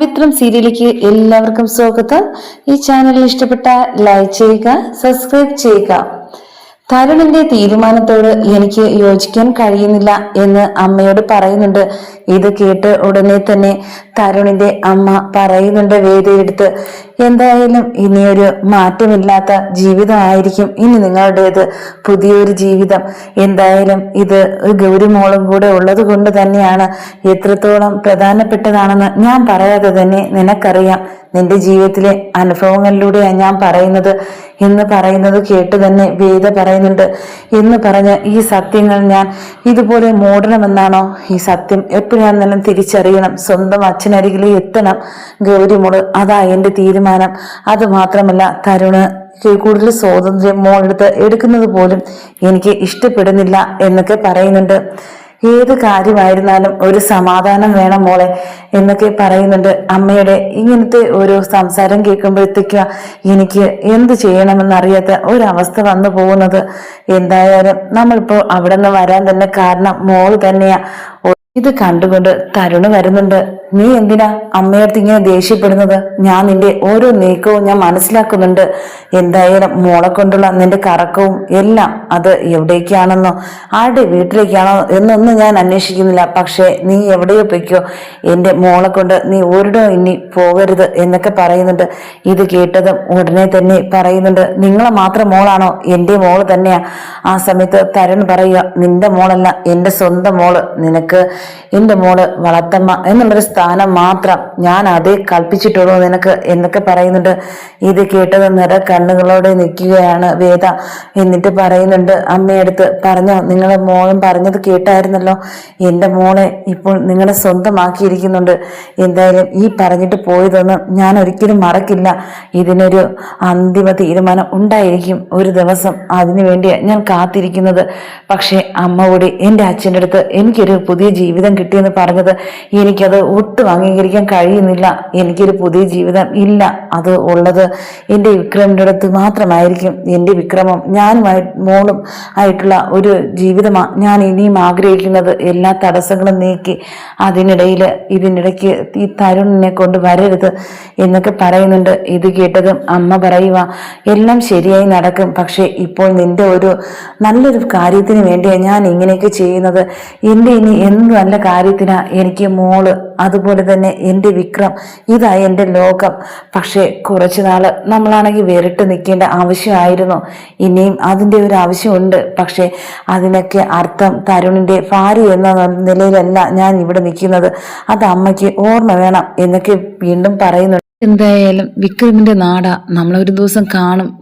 പവിത്രം സീരിയലിലേക്ക് എല്ലാവർക്കും സ്വാഗതം. ഈ ചാനൽ ഇഷ്ടപ്പെട്ട ലൈക്ക് ചെയ്യുക, സബ്സ്ക്രൈബ് ചെയ്യുക. തരുണിന്റെ തീരുമാനത്തോട് എനിക്ക് യോജിക്കാൻ കഴിയുന്നില്ല എന്ന് അമ്മയോട് പറയുന്നുണ്ട്. ഇത് കേട്ട് ഉടനെ തന്നെ തരുണിന്റെ അമ്മ പറയുന്നുണ്ട് വേദിയെടുത്ത്, എന്തായാലും ഇനിയൊരു മാറ്റമില്ലാത്ത ജീവിതമായിരിക്കും ഇനി നിങ്ങളുടേത്, പുതിയൊരു ജീവിതം. എന്തായാലും ഇത് ഗൗരിമോളും കൂടെ ഉള്ളത് കൊണ്ട് തന്നെയാണ്. എത്രത്തോളം പ്രധാനപ്പെട്ടതാണെന്ന് ഞാൻ പറയാതെ തന്നെ നിനക്കറിയാം. നിന്റെ ജീവിതത്തിലെ അനുഭവങ്ങളിലൂടെയാണ് ഞാൻ പറയുന്നത് എന്ന് പറയുന്നത് കേട്ട് തന്നെ വേദ പറയുന്നുണ്ട്. എന്ന് പറഞ്ഞ് ഈ സത്യങ്ങൾ ഞാൻ ഇതുപോലെ മൂടണമെന്നാണോ? ഈ സത്യം എപ്പോഴാണെന്നും തിരിച്ചറിയണം. സ്വന്തം അച്ഛനരികിലെ എത്തണം ഗൗരിമോള്, അതാ എന്റെ തീരുമാനം. അത് മാത്രമല്ല, തരുണ് കൂടുതൽ സ്വാതന്ത്ര്യം മോളെടുത്ത് എടുക്കുന്നത് പോലും എനിക്ക് ഇഷ്ടപ്പെടുന്നില്ല എന്നൊക്കെ പറയുന്നുണ്ട്. ഏത് കാര്യമായിരുന്നാലും ഒരു സമാധാനം വേണം മോളെ എന്നൊക്കെ പറയുന്നുണ്ട്. അമ്മയുടെ ഇങ്ങനത്തെ ഒരു സംസാരം കേൾക്കുമ്പോഴത്തേക്കും എനിക്ക് എന്ത് ചെയ്യണമെന്നറിയാത്ത ഒരവസ്ഥ വന്നു പോകുന്നത്. എന്തായാലും നമ്മളിപ്പോ അവിടെ നിന്ന് വരാൻ തന്നെ കാരണം മോള് തന്നെയാ. ഇത് കണ്ടുകൊണ്ട് തരുണ് വരുന്നുണ്ട്. നീ എന്തിനാ അമ്മയടുത്ത് ഇങ്ങനെ ദേഷ്യപ്പെടുന്നത്? ഞാൻ നിന്റെ ഓരോ നീക്കവും ഞാൻ മനസ്സിലാക്കുന്നുണ്ട്. എന്തായാലും മോളെ കൊണ്ടുള്ള നിന്റെ കറക്കവും എല്ലാം അത് എവിടേക്കാണെന്നോ ആരുടെ വീട്ടിലേക്കാണോ എന്നൊന്നും ഞാൻ അന്വേഷിക്കുന്നില്ല. പക്ഷെ നീ എവിടെയോ പൊയ്ക്കോ, എന്റെ മോളെ കൊണ്ട് നീ ഒരിടവും ഇനി പോകരുത് എന്നൊക്കെ പറയുന്നുണ്ട്. ഇത് കേട്ടതും ഉടനെ തന്നെ പറയുന്നുണ്ട്, നിങ്ങളെ മാത്രം മോളാണോ? എന്റെ മോള് തന്നെയാ. ആ സമയത്ത് തരുൺ പറയുക, നിന്റെ മോളല്ല, എന്റെ സ്വന്തം മോള്. നിനക്ക് എന്റെ മോള് വളർത്തമ്മ എന്നുള്ളൊരു സ്ഥാനം മാത്രം ഞാൻ അതേ കൽപ്പിച്ചിട്ടുള്ളൂ നിനക്ക് എന്നൊക്കെ പറയുന്നുണ്ട്. ഇത് കേട്ടത് നിറ കണ്ണുകളോടെ നിൽക്കുകയാണ് വേദ. എന്നിട്ട് പറയുന്നുണ്ട്, അമ്മയടുത്ത് പറഞ്ഞോ, നിങ്ങളെ മോളും പറഞ്ഞത് കേട്ടായിരുന്നല്ലോ, എന്റെ മോളെ ഇപ്പോൾ നിങ്ങളെ സ്വന്തമാക്കിയിരിക്കുന്നുണ്ട്. എന്തായാലും ഈ പറഞ്ഞിട്ട് പോയതൊന്നും ഞാൻ ഒരിക്കലും മറക്കില്ല. ഇതിനൊരു അന്തിമ തീരുമാനം ഉണ്ടായിരിക്കും ഒരു ദിവസം. അതിനു വേണ്ടിയാണ് ഞാൻ കാത്തിരിക്കുന്നത്. പക്ഷെ അമ്മ കൂടി എൻ്റെ അച്ഛൻ്റെ അടുത്ത് എനിക്കൊരു പുതിയ ജീവിതം കിട്ടിയെന്ന് പറഞ്ഞത് എനിക്കത് ഒട്ടും അംഗീകരിക്കാൻ കഴിയുന്നില്ല. എനിക്കൊരു പുതിയ ജീവിതം ഇല്ല. അത് ഉള്ളത് എൻ്റെ വിക്രമിൻ്റെ അടുത്ത് മാത്രമായിരിക്കും. എൻ്റെ വിക്രമം ഞാനുമായി മോളും ആയിട്ടുള്ള ഒരു ജീവിതമാണ് ഞാൻ ഇനിയും ആഗ്രഹിക്കുന്നത്. എല്ലാ തടസ്സങ്ങളും നീക്കി അതിനിടയിൽ ഇതിനിടയ്ക്ക് ഈ തരുണിനെ കൊണ്ട് വരരുത് എന്നൊക്കെ പറയുന്നുണ്ട്. ഇത് കേട്ടതും അമ്മ പറയുക, എല്ലാം ശരിയായി നടക്കും. പക്ഷെ ഇപ്പോൾ നിന്റെ ഒരു നല്ലൊരു കാര്യത്തിന് വേണ്ടിയാണ് ഞാൻ ഇങ്ങനെയൊക്കെ ചെയ്യുന്നത്. എൻ്റെ ഇനി എന്ത് നല്ല കാര്യത്തിനാ എനിക്ക് മോള്, അതുപോലെ തന്നെ എൻ്റെ വിക്രം, ഇതായി എൻ്റെ ലോകം. പക്ഷെ കുറച്ചു നാള് നമ്മളാണെങ്കിൽ വേറിട്ട് നിൽക്കേണ്ട ആവശ്യമായിരുന്നു. ഇനിയും അതിൻ്റെ ഒരു ആവശ്യമുണ്ട്. പക്ഷെ അതിനൊക്കെ അർത്ഥം തരുണിൻ്റെ ഭാര്യ എന്ന നിലയിലല്ല ഞാൻ ഇവിടെ നിൽക്കുന്നത്. അത് അമ്മയ്ക്ക് ഓർമ്മ വേണം എന്നൊക്കെ വീണ്ടും പറയുന്നുണ്ട്. എന്തായാലും വിക്രമിന്റെ നാടാ, നമ്മളൊരു ദിവസം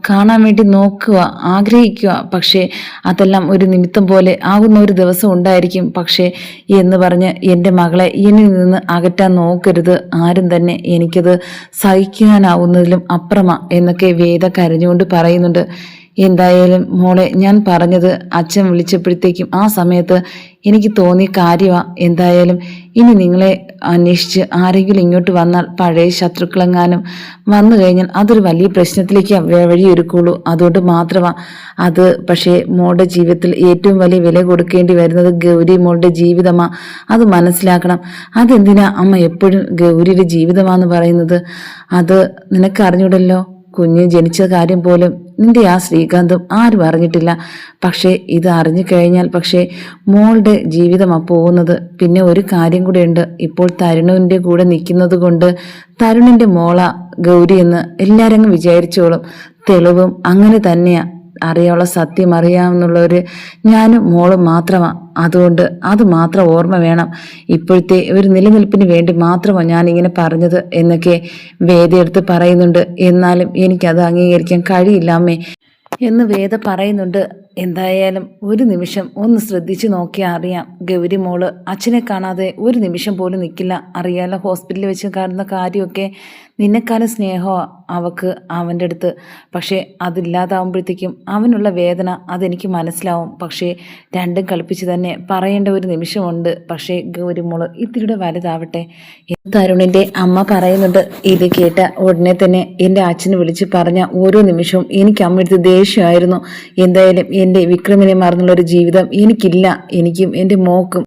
കാണാൻ വേണ്ടി നോക്കുക, ആഗ്രഹിക്കുക. പക്ഷേ അതെല്ലാം ഒരു നിമിത്തം പോലെ ആകുന്ന ഒരു ദിവസം ഉണ്ടായിരിക്കും. പക്ഷേ എന്ന് പറഞ്ഞ് എൻ്റെ മകളെ എന്നിൽ നിന്ന് അകറ്റാൻ നോക്കരുത് ആരും തന്നെ. എനിക്കത് സഹിക്കാനാവുന്നതിലും അപ്പുറമാ എന്നൊക്കെ വേദ കരഞ്ഞുകൊണ്ട് പറയുന്നുണ്ട്. എന്തായാലും മോളെ, ഞാൻ പറഞ്ഞത് അച്ഛൻ വിളിച്ചപ്പോഴത്തേക്കും ആ സമയത്ത് എനിക്ക് തോന്നിയ കാര്യമാണ്. എന്തായാലും ഇനി നിങ്ങളെ അന്വേഷിച്ച് ആരെങ്കിലും ഇങ്ങോട്ട് വന്നാൽ, പഴയ ശത്രുക്കളെങ്ങാനും വന്നു കഴിഞ്ഞാൽ അതൊരു വലിയ പ്രശ്നത്തിലേക്ക് വഴിയൊരുക്കുള്ളൂ. അതുകൊണ്ട് മാത്രമാണ് അത്. പക്ഷേ മോളുടെ ജീവിതത്തിൽ ഏറ്റവും വലിയ വില കൊടുക്കേണ്ടി വരുന്നത് ഗൗരി മോളുടെ ജീവിതമാണ്. അത് മനസ്സിലാക്കണം. അതെന്തിനാ അമ്മ എപ്പോഴും ഗൗരിയുടെ ജീവിതമാണെന്ന് പറയുന്നത്? അത് നിനക്ക് അറിഞ്ഞൂടല്ലോ. കുഞ്ഞ് ജനിച്ച കാര്യം പോലും നിന്റെ ആ ശ്രീകാന്തും ആരും അറിഞ്ഞിട്ടില്ല. പക്ഷേ ഇത് അറിഞ്ഞു കഴിഞ്ഞാൽ പക്ഷേ മോളുടെ ജീവിതമാണ് പോകുന്നത്. പിന്നെ ഒരു കാര്യം കൂടെ ഉണ്ട്, ഇപ്പോൾ തരുണിൻ്റെ കൂടെ നിൽക്കുന്നത് കൊണ്ട് തരുണിൻ്റെ മോള ഗൗരി എന്ന് എല്ലാവരും വിചാരിച്ചോളും. തെളിവും അങ്ങനെ തന്നെയാണ്. അറിയാനുള്ള സത്യം അറിയാമെന്നുള്ളവര് ഞാനും മോളും മാത്രമാണ്. അതുകൊണ്ട് അത് മാത്രം ഓർമ്മ വേണം. ഇപ്പോഴത്തെ ഒരു നിലനിൽപ്പിന് വേണ്ടി മാത്രമാണ് ഞാനിങ്ങനെ പറഞ്ഞത് എന്നൊക്കെ വേദയെടുത്ത് പറയുന്നുണ്ട്. എന്നാലും എനിക്കത് അംഗീകരിക്കാൻ കഴിയില്ല അമ്മേ എന്ന് വേദ പറയുന്നുണ്ട്. എന്തായാലും ഒരു നിമിഷം ഒന്ന് ശ്രദ്ധിച്ചു നോക്കിയാൽ അറിയാം, ഗൗരി മോള് അച്ഛനെ കാണാതെ ഒരു നിമിഷം പോലും നിൽക്കില്ല. അറിയാലോ, ഹോസ്പിറ്റലിൽ വെച്ച് കാണുന്ന കാര്യമൊക്കെ. നിന്നെക്കാളും സ്നേഹമാണ് അവൾക്ക് അവൻ്റെ അടുത്ത്. പക്ഷേ അതില്ലാതാവുമ്പോഴത്തേക്കും അവനുള്ള വേദന അതെനിക്ക് മനസ്സിലാവും. പക്ഷേ രണ്ടും കളിപ്പിച്ച് തന്നെ പറയേണ്ട ഒരു നിമിഷമുണ്ട്. പക്ഷേ ഗൗരി മോള് ഇത്തിരിയുടെ വലുതാവട്ടെ. തരുണിൻ്റെ അമ്മ പറയുന്നുണ്ട്. ഇത് കേട്ട ഉടനെ തന്നെ എൻ്റെ അച്ഛനെ വിളിച്ച് പറഞ്ഞ ഓരോ നിമിഷവും എനിക്ക് അമ്മയെടുത്ത് ദേഷ്യമായിരുന്നു. എന്തായാലും എൻ്റെ വിക്രമിനെ മറന്നുള്ളൊരു ജീവിതം എനിക്കില്ല. എനിക്കും എൻ്റെ മോക്കും